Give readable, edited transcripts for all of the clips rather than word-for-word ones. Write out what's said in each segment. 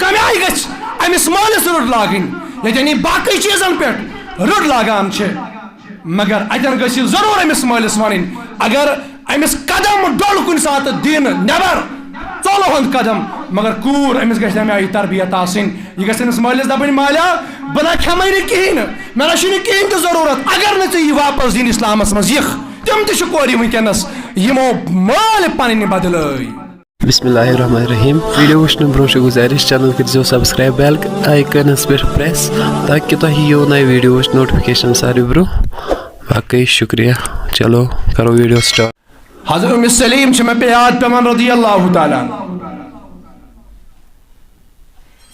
کم آئی گژھِ أمِس مٲلِس رُڈ لاگٕنۍ ییٚتٮ۪ن یہِ باقٕے چیٖزن پٮ۪ٹھ رُڈ لاگان چھِ مگر اَتٮ۪ن گژھِ یہِ ضروٗر أمِس مٲلِس وَنٕنۍ اگر أمِس قدم ڈوٚل کُنہِ ساتہٕ دِنہٕ نٮ۪بر ژولہٕ ہُنٛد قدم مگر کوٗر أمِس گژھِ تَمہِ آیہِ تربیت آسٕنۍ یہِ گژھِ أمِس مٲلِس دَپٕنۍ مالیٛا بہٕ نہ کھٮ۪مٕے نہٕ کِہیٖنۍ نہٕ مےٚ نہ چھُنہٕ کِہیٖنۍ تہِ ضروٗرت اگر نہٕ ژٕ یہِ واپس دِنۍ اِسلامس منٛز یِکھ تِم تہِ چھِ کورِ وٕنکٮ۪نس یِمو مٲلۍ پنٕنۍ بدلٲے. بسم اللہ الرحمن الرحیم. ویڈیو وٕچھنہٕ برونٛہہ چھِ گُزٲرِش چینل کٔرۍزیو سبسکرایب بیل آیکَنس پٮ۪ٹھ پرٛٮ۪س تاکہِ تۄہہِ یِیو نَیہِ ویڈیووٕچ نوٹفِکیشن ساروی برونٛہہ. باقٕے شُکریہ. چلو کرو ویڈیو سٹارٹ. حضرت ام سلیم چھِ مےٚ پے یاد پیٚوان رضی اللہ تعالیٰ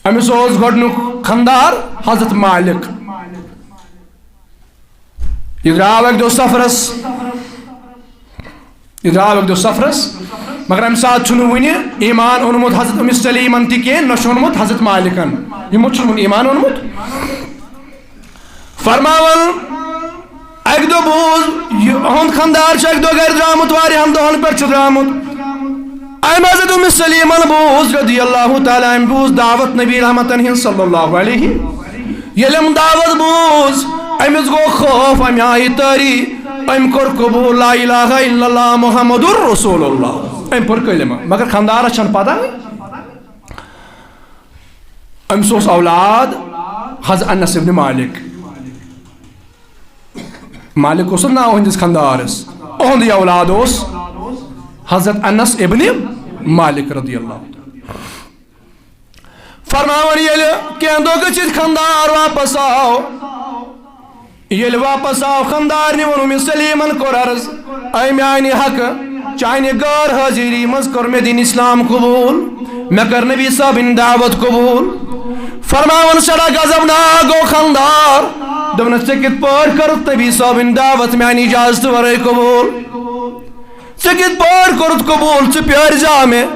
أمِس اوس گۄڈنیُک خانٛدار حضرت مالک یہِ درٛاو اَکہِ دۄہ سفرس مگر اَمہِ ساتہٕ چھُنہٕ وُنہِ ایٖمان اوٚنمُت حضرت ام سلیٖمن تہِ کینٛہہ نہ چھُ اوٚنمُت حضرت مالکن یِمو چھُنہٕ وُنہِ ایٖمان اوٚنمُت فرماوان اَکہِ دۄہ بوٗز یِہُنٛد خانٛدار چھُ اَکہِ دۄہ گرِ درٛامُت واریاہن دۄہن پٮ۪ٹھ چھُ درٛامُت أمۍ حضرت ام سلیٖمن بوٗز رضی اللہ تعالیٰ أمۍ بوٗز دعوت نبی رحمتن ہِنٛز صلی اللہ علیہ ییٚلہِ أمۍ دعوت بوٗز أمِس گوٚو خوف أمۍ آیہِ تٲری أمۍ کوٚر قبوٗل لا الہ الا اللہ محمدُر رسول اللہ أمۍ پوٚر کلمہٕ مگر خانٛدارس چھنہٕ پتہ أمِس اوس اولاد حضرت انس ابن مالک اوس ناو أہنٛدِس خانٛدارس أہُنٛد یہِ اولاد اوس حضرت انس ابن مالک رضی اللہ فرماوان ییٚلہِ کینٛہہ دۄہ گٔژھِتھ خانٛدار واپس آو ییٚلہِ واپس آو خانٛدارنہِ ووٚن ام سلیٖمن کوٚر عرض اے میانہِ حقہٕ چانہِ غٲر حٲضری منٛز کوٚر مےٚ دِنۍ اسلام قبوٗل مےٚ کٔر نبی صٲبٕنۍ دعوت قبوٗل فرماوان سٮ۪ٹھاہ غضبناک گوٚو خانٛدار دوٚپنس ژےٚ کِتھ پٲٹھۍ کٔرٕتھ نبی صٲبٕنۍ دعوت میانہِ اجازتہٕ ورٲے قبوٗل ژےٚ کِتھ پٲٹھۍ کوٚرُتھ قبوٗل ژٕ پیٲرزا مےٚ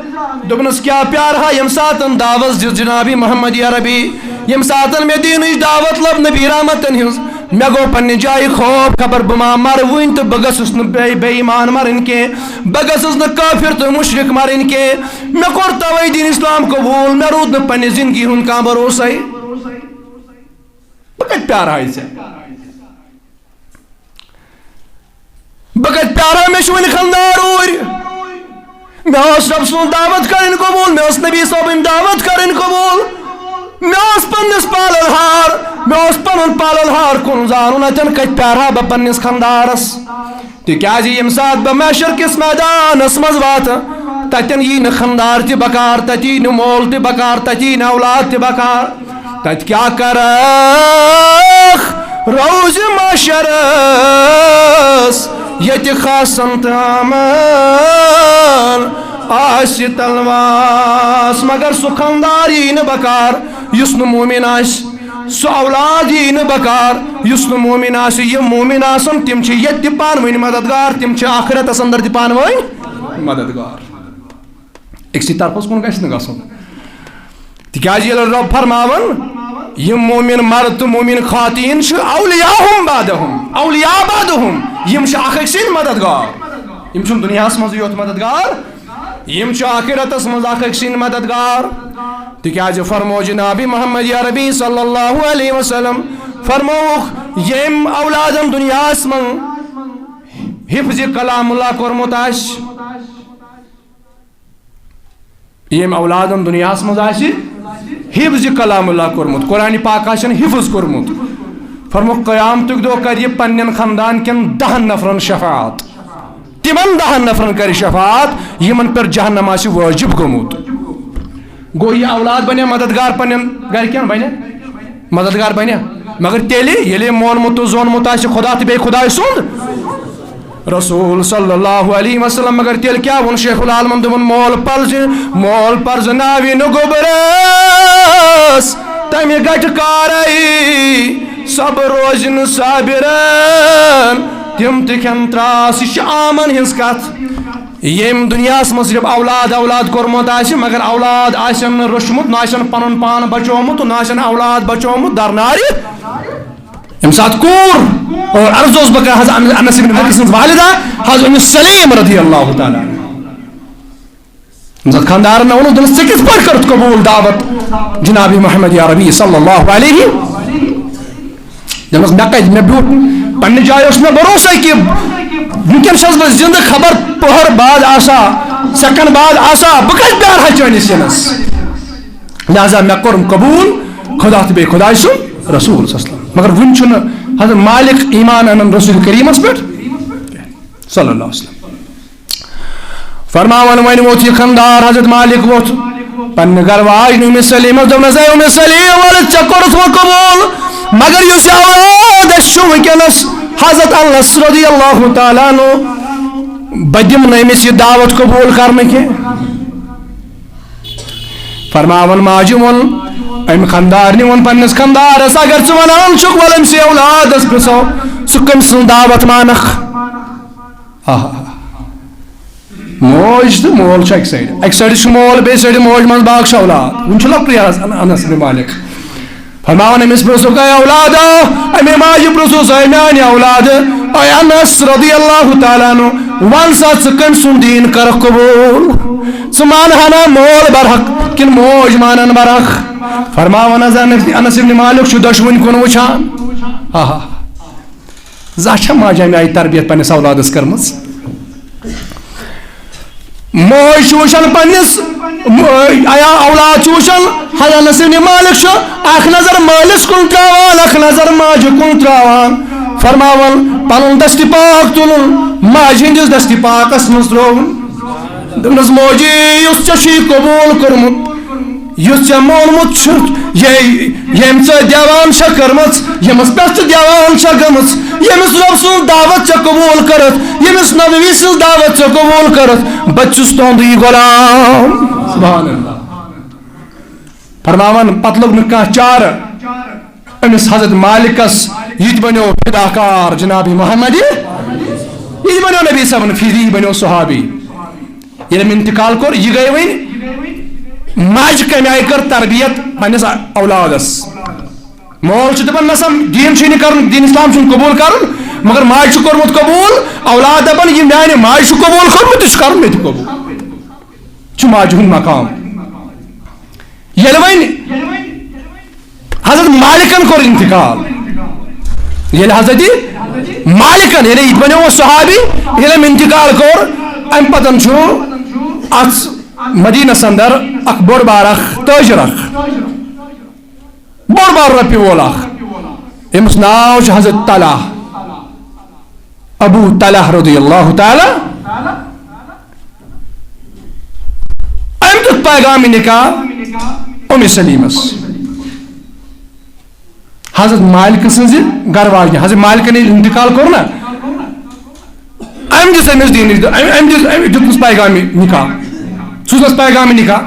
دوٚپنس کیٛاہ پیارٕہا ییٚمہِ ساتہٕ دعوت دِژ جنابِ محمد عربی ییٚمہِ ساتہٕ مےٚ دیٖنٕچ دعوت لٔب نبی رحمتن ہِنٛز مےٚ گوٚو پننہِ جایہِ خوف خبر بہٕ ما مرٕ وٕنۍ تہٕ بہٕ گٔژھٕس نہٕ بے ایٖمان مرٕنۍ کینٛہہ بہٕ گٔژھٕس نہٕ کٲفِر تہٕ مُشرِک مرٕنۍ کینٛہہ مےٚ کوٚر توے دِنۍ اسلام قبوٗل مےٚ روٗد نہٕ پننہِ زندگی ہُنٛد کانٛہہ بروسے بہٕ کتہِ پیارہے ژےٚ بہٕ کتہِ پیارہا مےٚ چھُ وُنہِ خانٛدار اوٗرۍ مےٚ ٲس رۄبہٕ سٕنٛز دعوت کرٕنۍ قبوٗل مےٚ ٲس نبی صٲبٕنۍ دعوت کرٕنۍ قبوٗل مےٚ اوس پننِس پالل ہار مےٚ اوس پنُن پالل ہار کُن زانُن اتٮ۪ن کتہِ پیارہا بہٕ پننِس خانٛدارس تِکیٛازِ ییٚمہِ ساتہٕ بہٕ محشر کِس میدانس منٛز واتہٕ تتٮ۪ن یی نہٕ خانٛدار تہِ بکار تتہِ یی نہٕ مول تہِ بکار تتہِ یی نہٕ اولاد تہِ بکار تتہِ کیٛاہ کرکھ روزِ محشرس ییٚتہِ خاصن تہٕ امن آسہِ تلواس مگر سُہ خانٛدار یی نہٕ بکار یُس نہٕ موٗمِن آسہِ سُہ اولاد یی نہٕ بکار یُس نہٕ موٗمِن آسہِ یِم موٗمِن آسن تِم چھِ ییٚتہِ تہِ پانہٕ ؤنۍ مددگار تِم چھِ آخرتس انٛدر تہِ پانہٕ ؤنۍ مددگار أکسٕے طرفس کُن گژھِ نہٕ گژھُن تِکیٛازِ ییٚلہِ رۄب فرماوان یِم موٗمِن مرد تہٕ موٗمِن خواتیٖن چھِ اولیاہُم بعدہُم یِم چھِ اکھ أکۍ سٕنٛدۍ مددگار یِم چھِنہٕ دُنیاہس منٛزٕے یوت مددگار یِم چھِ آخرتس منٛز اکھ أکۍ سٕنٛدۍ مددگار تِکیٛازِ فرمو جنابِ محمد عربی صلی اللہ علیہ وسلم فرمووُکھ ییٚمۍ اولادن دُنیاہس منٛز حفظِ کلام اللہ کوٚرمُت آسہِ ییٚمۍ اولادن دُنیاہس منٛز آسہِ حفظِ کلام اللہ کوٚرمُت قرآنِ پاک آسن حفظ کوٚرمُت فرموکھ قیامتُک دۄہ کرِ یہِ پننٮ۪ن خاندان کٮ۪ن 10 نفرن شفاعت تِمن 10 نفرن کرِ شفاعت یِمن پٮ۪ٹھ جہنم آسہِ وٲجِب گوٚمُت گوٚو یہِ اولاد بنیا مددگار پننٮ۪ن گرِکٮ۪ن بنیا مددگار بنیا مگر تیٚلہِ ییٚلہِ أمۍ مونمُت تہٕ زونمُت آسہِ خدا تہٕ بیٚیہِ خۄداے سُنٛد رسول صلی اللہ علیہ وسلم مگر تیٚلہِ کیٛاہ ووٚن شیخ العالمن دوٚپُن مول پرزناوِ نہٕ گوٚبرس تمہِ گٹہِ کارے سب روزِ نہٕ صابرن تِم تہِ کھٮ۪ن تراس یہِ چھِ عامن ہٕنٛز کتھ ییٚمۍ دُنیاہس منٛز صرف اولاد کوٚرمُت آسہِ مگر اولاد آسن نہٕ روٚچھمُت نہ آسن پنُن پان بچومُت تہٕ نہ آسن اولاد بچومُت درنارِ ییٚمہِ ساتہٕ کوٗر اور عرض اوس بہٕ کران حضرت انس ابن مالک سٕنٛز والدہ حضرت ام سلیم رضی اللہ تعالیٰ ییٚمہِ ساتہٕ خانٛدارن مےٚ ووٚنُس دوٚپنس ژےٚ کِتھ پٲٹھۍ کٔرٕتھ قبوٗل دعوت جناب محمد عربی صلی اللہ علیہ دمس مے بیوٹ پنہ جائے اس میں بھروسہ کہ ونکن چھس بہ زندہ خبر پہر بعد آسا سیکنڈ بعد آسا بہ کتہ پیارہ چٲنِس سِنس لہذا مے کوٚرُم قبول خدا تو بے خدا سن رسول صلی اللہ علیہ وسلم مگر ون چھُنہٕ حضرت مالک ایمان انن رسول کریمس پہ صلی اللہ علیہ وسلم فرماون ون ووت یہ خاندار حضرت مالک ووت پنہ گھر واجن ام سلیمہ دوپنس اے ام سلیم ول ژےٚ کوٚرُتھ وۄنۍ قبول مگر یُس اولاد اَسہِ چھُ وٕنکٮ۪نس حضرت انس رضی اللہ تعالیٰ عنہ بہٕ دِمہٕ نہٕ أمِس یہِ دعوت قبول کرنہٕ کینٛہہ فرماون ماجہِ ووٚن امہِ خاندارنہِ ووٚن پننِس خاندارس اگر ژٕ ونان چھُکھ ول أمسٕے اولادس پرژھو ژٕ کٔمۍ سٕنٛز دعوت مانکھ موج تو مول اکہ سائڈ مول بیٚیہِ سایڈِ موج منٛز باغ چھُ اولاد ون چھُ لۄکٹُے انس بن مالک فرماون أمِس پرژھُکھ اے اولادا امے ماجہِ پرژھُس اے میانہِ اولاد اے انس رضی اللہ تعالیٰ عنہ ون سا ژٕ کٔمۍ سُنٛد دیٖن کرکھ قبول ژٕ مانہٕ نا مول برحق کِنہٕ موج مانن برحق فرماون انس بن مالک چھُ دۄشوٕنۍ کُن وٕچھان زانٛہہ چھا ماجہِ امہِ آیہِ تربیت پننِس اولادس کٔرمٕژ موج چھُ وٕچھان پننِس اولاد چھُ وٕچھان حضرت انس بن مالک چھُ اکھ نظر مٲلِس کُن تراوان اکھ نظر ماجہِ کُن تراوان فرماون پنُن دستہِ پاک تُلُن ماجہِ ہٕنٛدِس دستہِ پاکس منٛز ترٛووُن دوٚپنس موجی یُس ژےٚ چھُے قبوٗل کوٚرمُت یُس ژےٚ مونمُت چھُتھ ییٚمۍ ژٕ دیوان چھےٚ کٔرمٕژ ییٚمِس پٮ۪ٹھ ژٕ دیوان چھےٚ گٔمٕژ ییٚمِس رۄب سٕنٛز دعوت ژےٚ قبوٗل کٔرٕتھ ییٚمِس نبی سٕنٛز دعوت ژےٚ قبوٗل کٔرٕتھ بہٕ چھُس تُہُنٛدُے غلام سبحان اللہ فرماون پتہٕ لوٚگ نہٕ کانٛہہ چارٕ أمِس حضرت مالکس یہِ تہِ بنیو فِداکار جناب محمد یہِ تہِ بنیو نبی صٲبن فِدی یہِ بنیو صحابی ییٚلہِ أمۍ انتقال کوٚر یہِ گٔے وۄنۍ ماجہِ کمہِ آیہِ کٔر تربیت پننِس اولادس مول چھُ دپان نسا دیٖن چھُے نہٕ کرُن دیٖن اسلام چھُنہٕ قبوٗل کرُن مگر ماجہِ چھُ کوٚرمُت قبوٗل اولاد دپان یہِ میانہِ ماجہِ چھُ قبوٗل کوٚرمُت یہِ چھُ کرُن مےٚ تہِ قبوٗل چھُ ماجہِ ہُنٛد مقام ییٚلہِ وۄنۍ حضرت مالکن کوٚر انتقال ییٚلہِ حضرت مالکن ییٚلہِ یہِ بنیو صحابی ییٚلہِ أمۍ انتقال کوٚر امہِ پتن چھُ اتھ مدینس اندر اکھ بوٚڑ بار اکھ تٲجر اکھ بوٚڑ بار رۄپیہِ وول اکھ ییٚمِس ناو چھُ حضرت طلحہ ابو طلحہ رضی اللہ تعالیٰ أمۍ دیُت پیغامِ نکاح ام سلیمس حضرت مالک سٕنٛزِ گرٕ واجنہِ حضرت مالکن ییٚلہِ انتقال کوٚر نا أمۍ دِژ أمِس دیٖنٕچ أمۍ دیُتنس پیغامِ نکاح سوٗزنس پیغامِ نکاح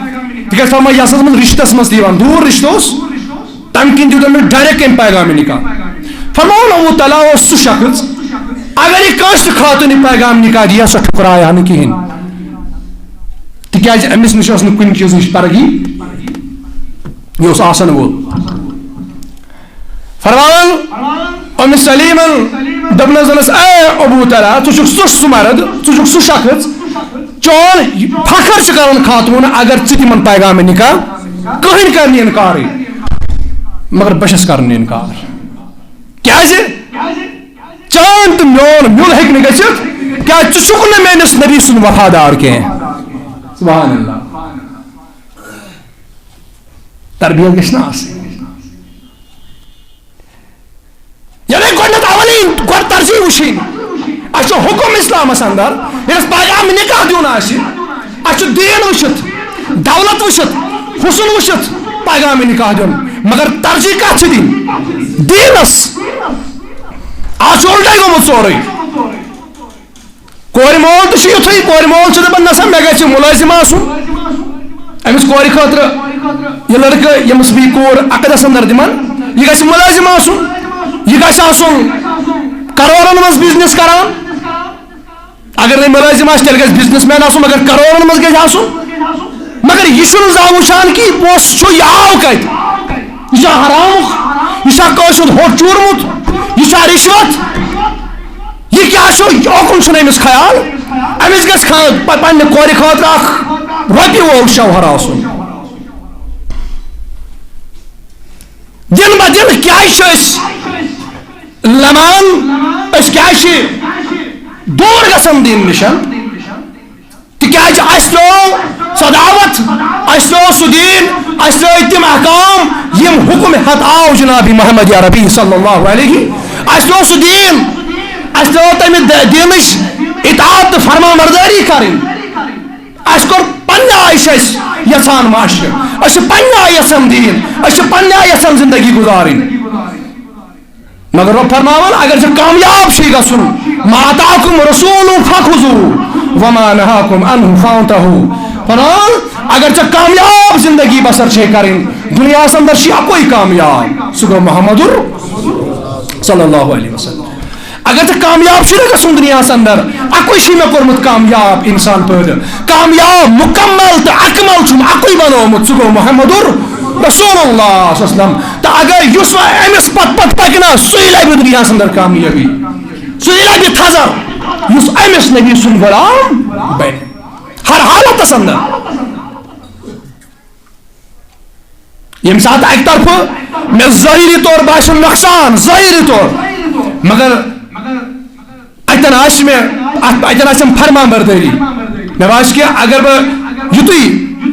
تِکیٛازِ فرماے یہِ ہسا منٛز رشتس منٛز تہِ یِوان دوٗر رشتہٕ اوس تمہِ کِنۍ دیُت أمِس ڈایریکٹ أمۍ پیغامِ نکاح فرماوُن ابو طلحہ اوس سُہ شخص اگر یہِ کٲنٛسہِ تہِ خاتوٗن یہِ پیغام نکاح دِیا سۄ ٹھُکراے ہا نہٕ کِہینۍ تِکیٛازِ أمِس نِش ٲس نہٕ کُنہِ چیٖزٕچ پرگی یہِ اوس آسان وول فرماون ام سلیمن دوٚپنس اے ابو طلحہ ژٕ چھُکھ سُہ مرد ژٕ چھُکھ سُہ شخص چون فخر چھُ کران خاتوٗن اگر ژٕ تِمن پیغامِ نکاح کٕہٕنۍ کرِ نہٕ انکارٕے مگر بہٕ چھس کران انکار کیٛازِ چون تہٕ میون میون ہیٚکہِ نہٕ گٔژھِتھ کیٛازِ ژٕ چھُکھ نہٕ میٲنِس نبی سُنٛد وفادار کینٛہہ سبحان اللہ تربیت گژھِ نہ آسٕنۍ یعنی گۄڈٕنیتھ اولین گۄڈٕ ترجیح وٕچھِنۍ اَسہِ چھُ حُکُم اسلامس اندر ییٚلہِ پیغام نکاح دیُن آسہِ اَسہِ چھُ دیٖن وٕچھِتھ دولت وٕچھِتھ حُسن وٕچھِتھ پیغام نکاح دیُن مگر ترجیح کتھ چھِ دِنۍ دیٖنس آز چھُ اُلٹے گوٚمُت سورُے کورِ مول تہِ چھُ یِتھُے کورِ مول چھُ دپان نسا مےٚ گژھِ مُلٲزِم آسُن أمِس کورِ خٲطرٕ یہِ لڑکہٕ ییٚمِس بہٕ یہِ کوٗر عقدس اندر دِمن یہِ گژھِ مُلٲزِم آسُن یہِ گژھِ آسُن کرورن منٛز بِزنس کران اگر نہٕ مُلٲزِم آسہِ تیٚلہِ گژھِ بِزنس مین آسُن مگر کرورن منٛز گژھِ آسُن مگر یہِ چھُنہٕ زانٛہہ وٕچھان کہِ یہِ پونٛسہٕ چھُ یہِ آو کتہِ یہِ چھا حرامُک یہِ چھا کٲنٛسہِ ہُنٛد ہوٚٹ چوٗرمُت یہِ چھا رِشوت یہِ کیٛاہ چھُ اوکُن چھُنہٕ أمِس خیال أمِس گژھِ پننہِ کورِ خٲطرٕ اکھ رۄپیہِ وول شوہر آسُن لمان دور گژھان دین نشن تکیاز اس لو سو دعوت اس لو سو دین اس لو تم احکام یم حکم حت آو جناب محمد عربی صلی اللہ علیہ اس لو سو دین اس لو تمہ دینش اطاعت فرما برداری کریں اس کور پنہ آئی یژھان معاشرہ اس پنہ آئی یژھان دین اس پنہ آئی یژھان زندگی گزاریں مگر رب فرماون اگر ژے کامیاب چھی گژھُن ما آتاکم رسول فخذوه وما نهاکم عنه فانتهوا فرمان اگر ژے کامیاب زندگی بسر چھ کریں دنیا اندر چھ اکوئی کامیاب سہ گو محمد صلی اللہ علیہ وسلم اگر ژے کامیاب چھ گژھُن دنیا اندر اکوئی چھ مے کورمت کامیاب انسان پٲدٕ کامیاب مکمل تو اکمل چھُم اکوئی بنومُت سہ گو محمد رسول اللہ صلی اللہ علیہ وسلم تو اگر یس امس پت پکنا سی لبہ دنیا اندر کامیابی سی لبہ تھزر اس امس نبی سن غلام بن ہر حالت اندر یم سات ایک طرف میں ظاہری طور باسو نقصان ظاہری طور مگر اتن آس میں اتن فرمان برداری مے باس کہ اگر بہ یتھی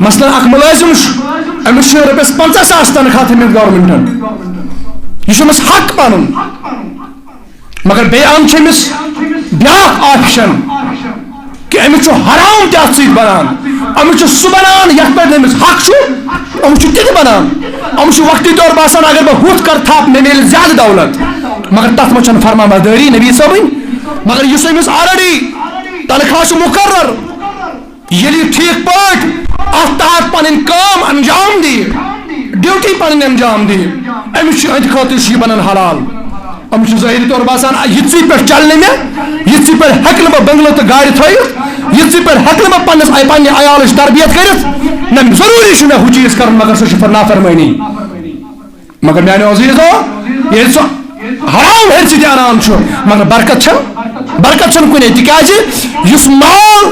مثلا اخ ملازم امس رۄپیس 50,000 تنخواہ تھمت گورمنٹن یہ حق پن مگر بیان امس بیاکھ آپشن کہ امس حرام تہ ات بنان امس سہ بنان یت پہ امس حق امس تہ بنان امس وقتی طور باسان اگر بہ ہُتھ کر تھپ مے مل زیادہ دولت مگر تر مجھ فرما برداری نبی صٲبٕنۍ مگر اس امس آلریڈی تنخواہ مقرر یلی ٹھیک پٲٹھۍ ات تحت پن کام انجام دی ڈیوٹی پن انجام دی امس اند خاطر بنان حلال امس ظاہری طور باسان یتھی پہ چلنے میں یتھی پہ ہیکہ بہ بنگلہ تو گاڑی تھوت یتھی پہ ہیکہ بہ پنہ عیالچ تربیت کرت نہ ضروری چھ مے ہُہ چیز کرن مگر سہ چھ نافرمانی مگر میانیو عزیزو ییٚلہِ سہ حرام ہرچہ تہ انان چھ مگر برکت کنے تکیاز اس مال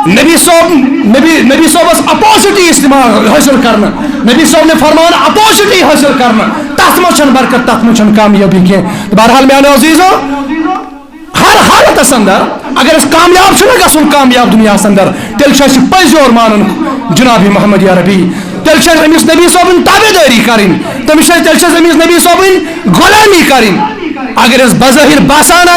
نبی صوبس اپوزٹی استعمال حاصل کرنا نبی صوب نے فرمان اپوزٹی حاصل کرنا تر مجھ برکت تر مجھ کامیابی کی بہرحال میانو عزیزو ہر حالت اندر اگر اس کامیاب گھن کامیاب دنیا اندر تیل پز یور مان جناب محمد عربی تیل امس نبی صوبن تابع داری کریں تمس تیل امس نبی صوبن غلامی کریں اگر اس بظاہر باسان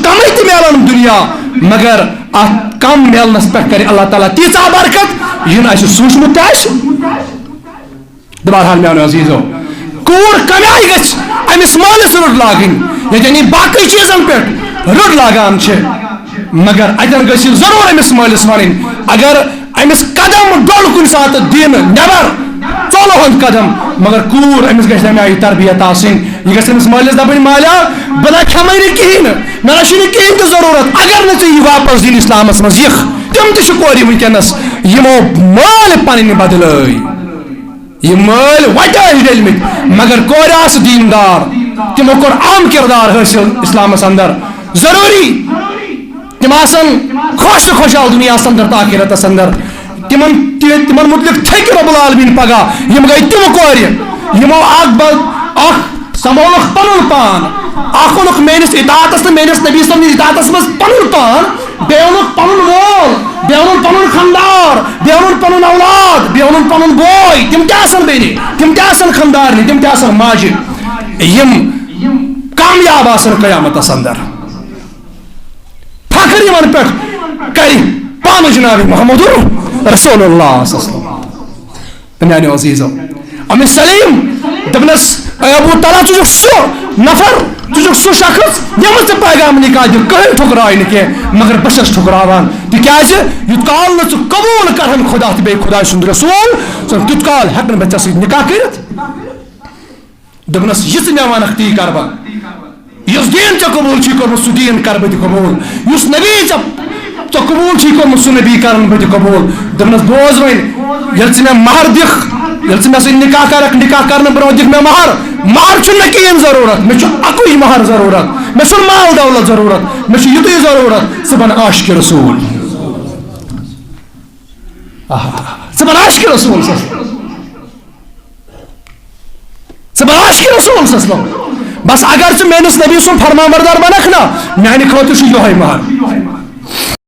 کمی تہ ملان دنیا مگر ات کم ملنس پہ کر اللہ تعالیٰ تیژہ برکت یہ سوچمت بہرحال میانو عزیزو کور کم آئی گھ امس مالس رُت لاگن یعنی باقی چیزن پہ رُت لاگان مگر اتن گھ ضرور امس مالس ون اگر امس قدم ڈول کن سات دین نبر ژولو ہند قدم مگر کور امس گھس تمہ آئی تربیت آسن یہ گھس امس مالس دپن مالا بہ نہ کھمے نہ کہین مے نہ کہین تہ ضرورت اگر نہ ژے واپس دین اسلامس مز یخ تم تہ کور ونکس یمو مال پن بدل یہ مال وجہ ڈلمت مگر کور آس دیندار تمو کور عام کردار حاصل اسلامس اندر ضروری تم آسن خوش خوشحال دنیا اندر تو آخرتس اندر تمن متعلق تھک رب العالمین پگہ یم گئی تم کور یمو سنبھولک پن پان اونک میس اطاعتس تو میس نبی صن اطاعتس مز پن پان بیٚیہِ اوٚنُکھ پنُن مول بیٚیہِ اوٚنُن پنُن خاندار بیٚیہِ اوٚنُن پنُن اولاد بیٚیہِ اوٚنُن پنُن بوے تِم تہِ آسن بیٚنہِ تِم تہِ آسن خاندارنہِ تِم تہِ آسن ماجہِ یِم کامیاب آسن قیامتس اندر فخر یِمن پٮ۪ٹھ کرِ پانہٕ جناب محمد رسول اللہ صلی اللہ علیہ وسلم میانیو عزیزو أمس سلیم دپنس ابو طلحہ ژٕ چھُکھ سُہ نفر ژٕ چھُکھ سُہ شخص ییٚمِس ژےٚ پیغام نکاح دِیُت کٕہٕنۍ ٹھُکراے نہٕ کینٛہہ مگر بہٕ چھَس ٹھُکراوان تِکیازِ یُت کال نہٕ ژٕ قبوٗل کرہن خدا تہٕ بیٚیہِ خۄداے سُنٛد رسوٗل تیُت کال ہٮ۪کہٕ نہٕ بہٕ ژےٚ سۭتۍ نکاح کٔرِتھ دوٚپنس یہِ ژٕ مےٚ وَنکھ تی کرٕ بہٕ یُس دیٖن ژےٚ قبوٗل چھُے کوٚرمُت سُہ دیٖن کرٕ بہٕ تہِ قبوٗل یُس نبی ژےٚ قبوٗل چھُے کوٚرمُت سُہ نبی کرن بہٕ تہِ قبوٗل دوٚپنس بوز وۄنۍ ییٚلہِ ژٕ مےٚ مہر دِکھ ییٚلہِ ژٕ مےٚ سۭتۍ نکاح کرکھ نکاح کرنہٕ برونٛہہ دِکھ مےٚ مہر مہر چھُنہٕ مےٚ کِہیٖنۍ ضروٗرت مےٚ چھُ اکُے مہر ضروٗرت مےٚ چھُنہٕ مال دولت ضروٗرت مےٚ چھُ یُتُے ضروٗرت ژٕ بن عاشقِ رسوٗل ژٕ بن عاشقِ رسوٗل ژٕ بن عاشقِ رسول صلی اللہ علیہ وسلم بس اگر ژٕ میٲنِس نبی سُنٛد فرمانبردار بنکھ نا میانہِ خٲطرٕ چھُ یِہوے مہر